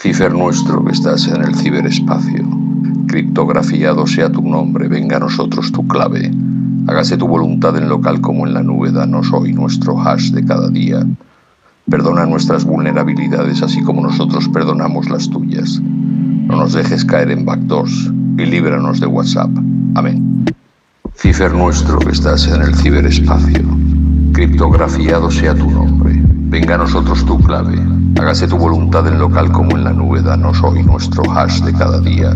Cífer nuestro que estás en el ciberespacio, criptografiado sea tu nombre, venga a nosotros tu clave. Hágase tu voluntad en local como en la nube, danos hoy nuestro hash de cada día. Perdona nuestras vulnerabilidades así como nosotros perdonamos las tuyas. No nos dejes caer en backdoors y líbranos de WhatsApp. Amén. Cífer nuestro que estás en el ciberespacio, criptografiado sea tu nombre, venga a nosotros tu clave. Hágase tu voluntad en local como en la nube, danos hoy nuestro hash de cada día.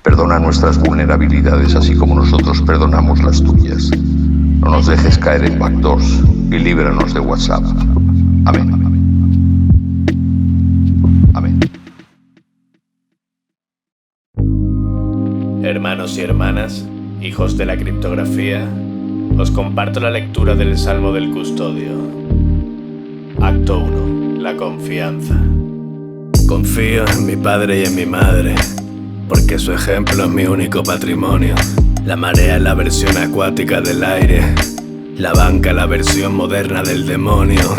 Perdona nuestras vulnerabilidades así como nosotros perdonamos las tuyas. No nos dejes caer en backdoors y líbranos de WhatsApp. Amén. Amén. Hermanos y hermanas, hijos de la criptografía, os comparto la lectura del Salmo del Custodio. Acto 1. La confianza. Confío en mi padre y en mi madre, porque su ejemplo es mi único patrimonio. La marea es la versión acuática del aire, la banca la versión moderna del demonio.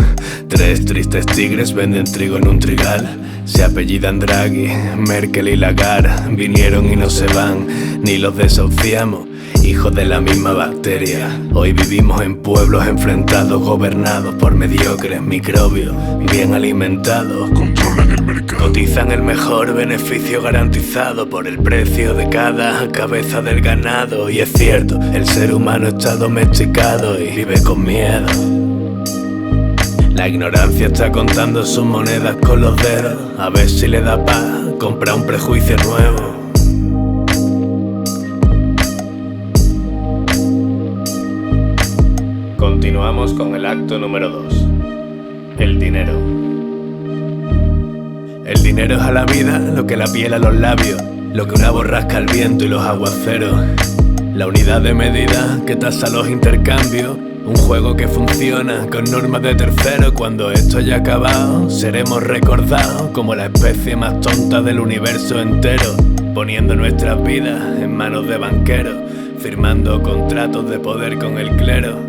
3 tristes tigres venden trigo en un trigal. Se apellidan Draghi, Merkel y Lagarde. Vinieron y no se van, ni los desahuciamos, hijos de la misma bacteria. Hoy vivimos en pueblos enfrentados, gobernados por mediocres microbios bien alimentados. Controlan el mercado, cotizan el mejor beneficio garantizado por el precio de cada cabeza del ganado. Y es cierto, el ser humano está domesticado y vive con miedo. La ignorancia está contando sus monedas con los dedos, a ver si le da paz comprar un prejuicio nuevo. Continuamos con el acto número 2. El dinero. El dinero es a la vida lo que la piel a los labios, lo que una borrasca al viento y los aguaceros. La unidad de medida que tasa los intercambios, un juego que funciona con normas de tercero. Cuando esto haya acabado, seremos recordados como la especie más tonta del universo entero, poniendo nuestras vidas en manos de banqueros, firmando contratos de poder con el clero.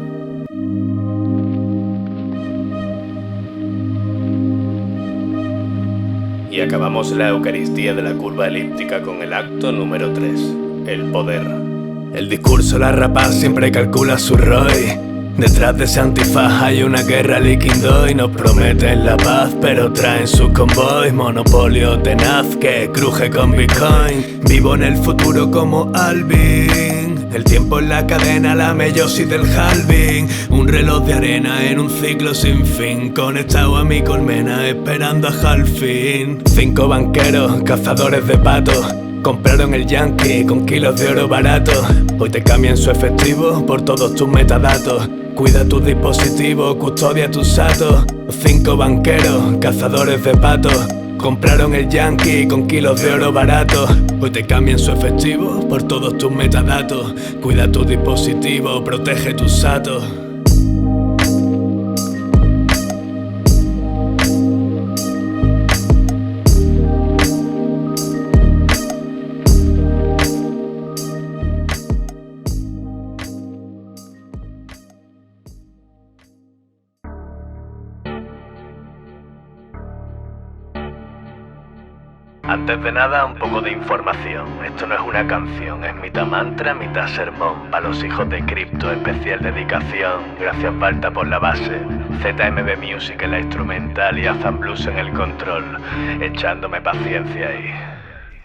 Y acabamos la Eucaristía de la curva elíptica con el acto número 3, el poder. El discurso la rapaz siempre calcula su ROI. Detrás de ese antifaz hay una guerra líquido y nos prometen la paz, pero traen sus convoys. Monopolio tenaz que cruje con Bitcoin. Vivo en el futuro como Alvin. El tiempo en la cadena, la meiosis del halving. Un reloj de arena en un ciclo sin fin, conectado a mi colmena esperando a halfin. 5 banqueros, cazadores de patos, compraron el Yankee con kilos de oro barato. Hoy te cambian su efectivo por todos tus metadatos. Cuida tus dispositivos, custodia tus datos. 5 banqueros, cazadores de patos, compraron el Yankee con kilos de oro barato. Hoy te cambian su efectivo por todos tus metadatos. Cuida tus dispositivos, protege tus datos. Antes de nada, un poco de información. Esto no es una canción, es mitad mantra, mitad sermón. Para los hijos de cripto, especial dedicación. Gracias Balta por la base, ZMB Music en la instrumental y Azam Blues en el control, echándome paciencia ahí.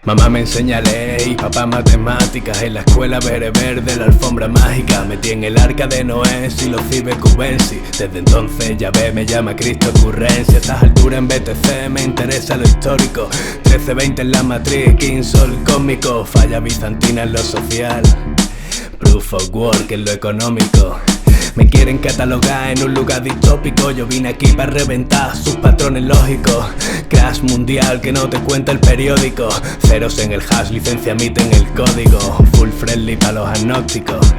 Mamá me enseña a leer y papá matemáticas. En la escuela bereber de la alfombra mágica. Metí en el arca de Noé y los cibercubensi. Desde entonces ya ve, me llama Cristo Ocurrencia. A estas alturas en BTC me interesa lo histórico. 1320 en la matriz, King Sol cósmico. Falla bizantina en lo social, Proof of Work en lo económico. Me quieren catalogar en un lugar distópico. Yo vine aquí para reventar sus patrones lógicos. Crash mundial que no te cuenta el periódico. Ceros en el hash, licencia MIT en el código. Full friendly para los agnósticos.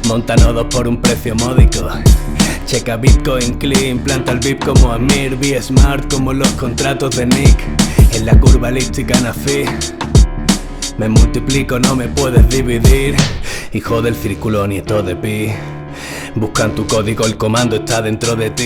Monta nodos por un precio módico. Checa Bitcoin clean, planta el VIP como Amir. Be smart como los contratos de Nick. En la curva elíptica nací. Me multiplico, no me puedes dividir. Hijo del círculo, nieto de pi. Buscan tu código, el comando está dentro de ti.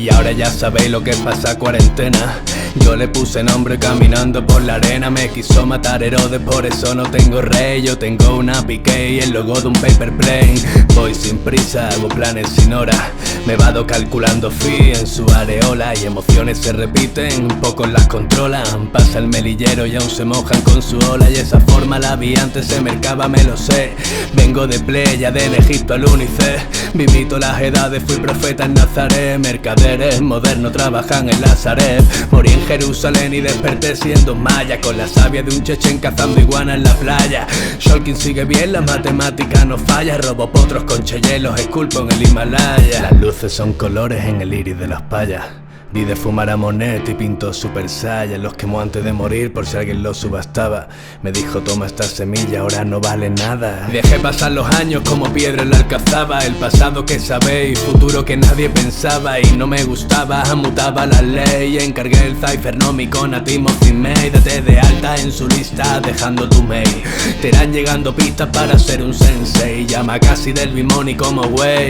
Y ahora ya sabéis lo que pasa cuarentena. Yo le puse nombre caminando por la arena. Me quiso matar Herodes, por eso no tengo rey. Yo tengo una Piqué y el logo de un paper plane. Voy sin prisa, hago planes sin hora. Me vado calculando fi en su areola. Y emociones se repiten, pocos las controlan. Pasa el melillero y aún se mojan con su ola. Y esa forma la vi antes, se mercaba, me lo sé. Vengo de Playa, del Egipto al UNICEF. Viví todas las edades, fui profeta en Nazaret. Mercaderes modernos trabajan en Lazaret. Morí en Jerusalén y desperté siendo maya, con la savia de un chechen cazando iguana en la playa. Shulkin sigue bien, la matemática no falla. Robo potros con cheyelos, esculpo en el Himalaya. Las luces son colores en el iris de las payas. Di de fumar a Monet y pintó Super Saiyan. Los quemó antes de morir por si alguien los subastaba. Me dijo toma esta semilla, ahora no vale nada. Dejé pasar los años como piedra en la alcazaba. El pasado que sabéis, futuro que nadie pensaba. Y no me gustaba, mutaba la ley. Encargué el cipher, no mi con Timothy May. Date de alta en su lista, dejando tu mail. Te irán llegando pistas para ser un sensei. Llama casi del Bimoni como güey.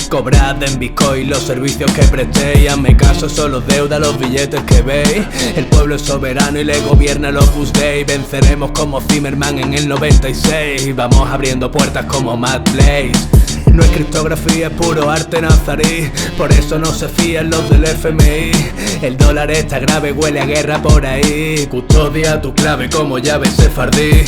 Cobrad en Bitcoin los servicios que prestéis. Hazme caso, solo deuda los billetes que veis. El pueblo es soberano y le gobierna el Opus Dei. Venceremos como Zimmerman en el 96. Vamos abriendo puertas como Matt Blaze. No es criptografía, es puro arte nazarí. Por eso no se fían los del FMI. El dólar está grave, huele a guerra por ahí. Custodia tu clave como llave sefardí.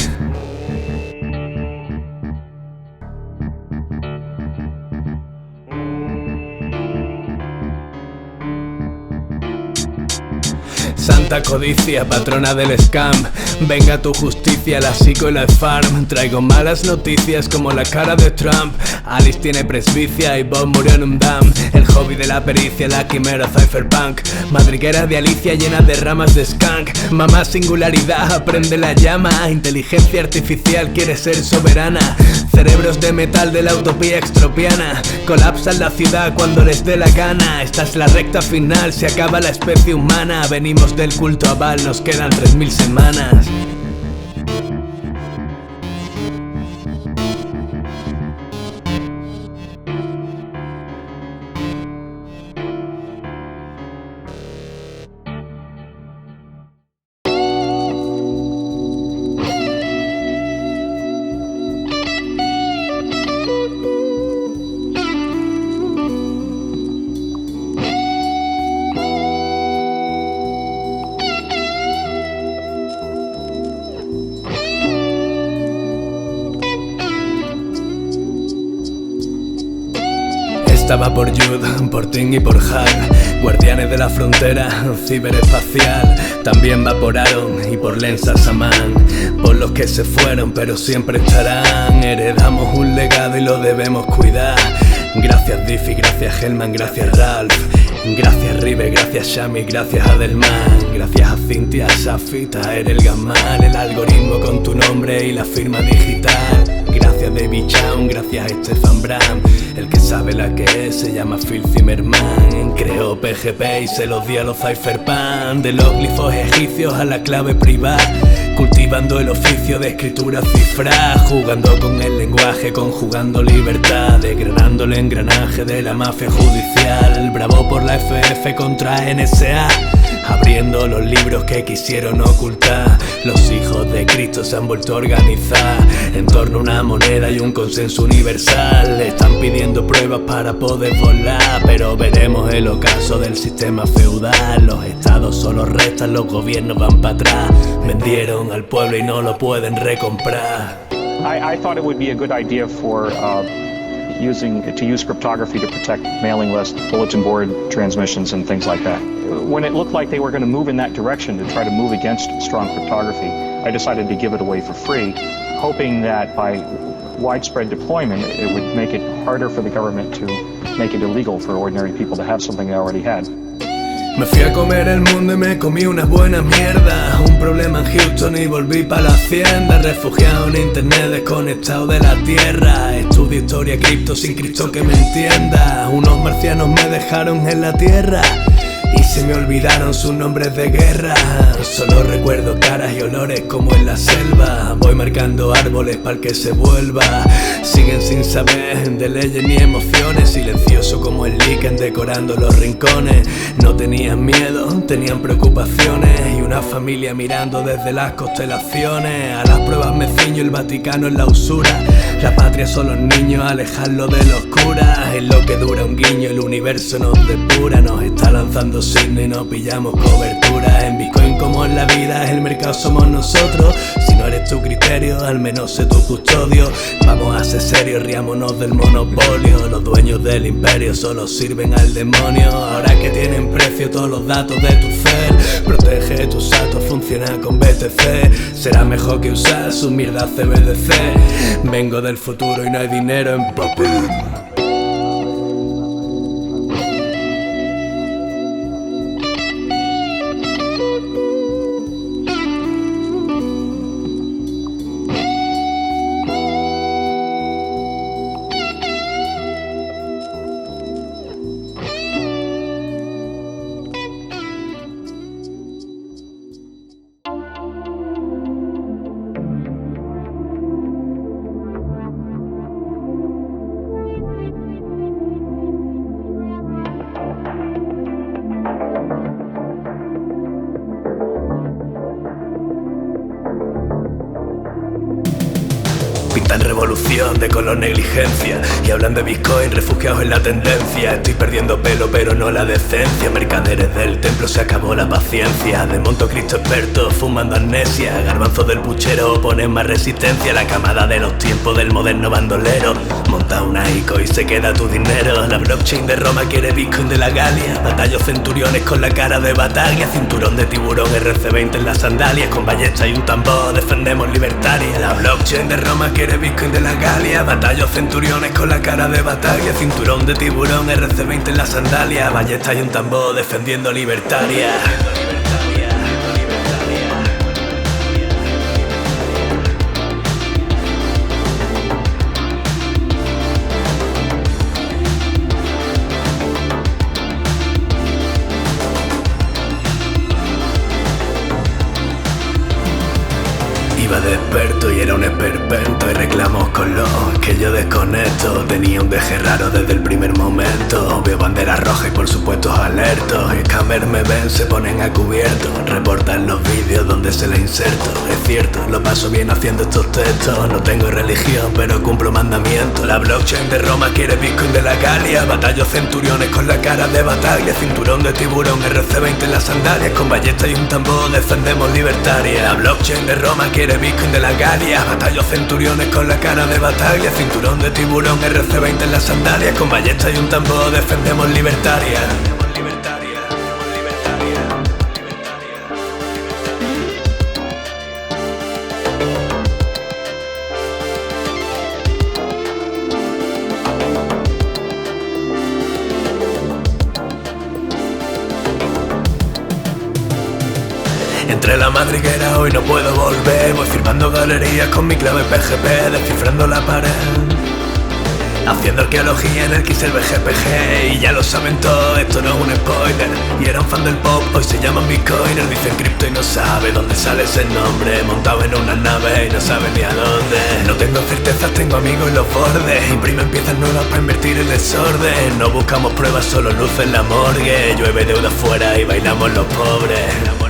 Santa codicia, patrona del scam. Venga tu justicia, la psico y la farm. Traigo malas noticias como la cara de Trump. Alice tiene presbicia y Bob murió en un dam. El hobby de la pericia, la quimera cypherpunk. Madriguera de Alicia llena de ramas de skunk. Mamá singularidad, aprende la llama. Inteligencia artificial quiere ser soberana. Cerebros de metal de la utopía extropiana. Colapsan la ciudad cuando les dé la gana. Esta es la recta final, se acaba la especie humana. Venimos del culto a Baal, nos quedan 3000 semanas. Estaba por Jude, por Ting y por Hal, guardianes de la frontera ciberespacial. También va por Aaron y por Lensa Saman, por los que se fueron pero siempre estarán. Heredamos un legado y lo debemos cuidar. Gracias Diffie, gracias Hellman, gracias Ralph. Gracias Rive, gracias Shami, gracias Adelman. Gracias a Cintia, Safita, eres el Gamal. El algoritmo con tu nombre y la firma digital. Gracias David Chown, gracias Stefan Bram. El que sabe la que es se llama Phil Zimmerman. Creó PGP y se los dio a los cypherpunk. De los glifos egipcios a la clave privada, cultivando el oficio de escritura cifrada. Jugando con el lenguaje, conjugando libertad. Desgranando el engranaje de la mafia judicial. Bravo por la FF contra NSA, abriendo los libros que quisieron ocultar. Los hijos de Cristo se han vuelto a organizar en torno a una moneda y un consenso universal. Están pidiendo pruebas para poder volar, pero veremos el ocaso del sistema feudal. Los estados solo restan, los gobiernos van para atrás. Vendieron al pueblo y no lo pueden recomprar. I thought it would be a good idea for to use cryptography to protect mailing lists, bulletin board transmissions, and things like that. When it looked like they were going to move in that direction to try to move against strong cryptography, I decided to give it away for free, hoping that by widespread deployment, it would make it harder for the government to make it illegal for ordinary people to have something they already had. Me fui a comer el mundo y me comí unas buenas mierdas. Un problema en Houston y volví pa' la hacienda. Refugiado en internet, desconectado de la tierra. Estudio historia cripto sin Cristo que me entienda. Unos marcianos me dejaron en la tierra y se me olvidaron sus nombres de guerra. Solo recuerdo caras y olores como en la selva. Voy marcando árboles para que se vuelva. Siguen sin saber de leyes ni emociones, silencioso como el líquen decorando los rincones. No tenían miedo, tenían preocupaciones, y una familia mirando desde las constelaciones. A las pruebas me ciño, el Vaticano en la usura. La patria son los niños, alejarlo de los curas. Es lo que dura un guiño, el universo nos depura. Nos está lanzando signos y no pillamos cobertura. En Bitcoin como en la vida, el mercado somos nosotros. Si no eres tu criterio, al menos sé tu custodio. Vamos a ser serios, riámonos del monopolio. Los dueños del imperio solo sirven al demonio. Ahora que tienen precio todos los datos de tu cel, protege tus datos, funciona con BTC. Será mejor que usar su mierda CBDC. Vengo del futuro y no hay dinero en papel. Pintan revolución de color negligencia y hablan de Bitcoin refugiados en la tendencia. Estoy perdiendo pelo pero no la decencia. Mercaderes del templo, se acabó la paciencia. De Montecristo expertos fumando amnesia. Garbanzos del puchero ponen más resistencia. La camada de los tiempos del moderno bandolero. Monta una ICO y se queda tu dinero. La blockchain de Roma quiere Bitcoin de la Galia. Batallos centuriones con la cara de batalla. Cinturón de tiburón, RC20 en las sandalias. Con ballesta y un tambor defendemos libertaria. La blockchain de Roma quiere Bitcoin de la Galia. Batallos centuriones con la cara de batalla. Cinturón de tiburón, RC20 en la sandalia. Ballesta y un tambor defendiendo libertaria. Iba de experto y era un esperpento, y reclamos con los que yo desconecto. Tenía un deje raro desde el primer momento. Veo banderas rojas y por supuesto alertos. Scammers me ven, se ponen a cubierto. Reportan los vídeos donde se les inserto. Es cierto, lo paso bien haciendo estos textos. No tengo religión pero cumplo mandamientos. La blockchain de Roma quiere Bitcoin de la Galia. Batallos centuriones con la cara de batalla. Cinturón de tiburón, RC20 en las sandalias. Con ballesta y un tambor defendemos libertaria. La blockchain de Roma quiere Bitcoin de la Galia. Batallos centuriones con la cara de batalla. Cinturón de tiburón, RC20 en las sandalias. Con ballesta y un tambor defendemos libertaria. Entre la madriguera hoy no puedo volver. Voy firmando galerías con mi clave PGP, descifrando la pared, haciendo arqueología en el Kissel BGPG. Y ya lo saben todos, esto no es un spoiler. Y eran fan del pop, hoy se llaman bitcoiners. Dicen cripto y no sabe dónde sale ese nombre. Montado en una nave y no sabe ni a dónde. No tengo certezas, tengo amigos en los bordes. Imprimen piezas nuevas para invertir el desorden. No buscamos pruebas, solo luz en la morgue. Llueve deuda afuera y bailamos los pobres.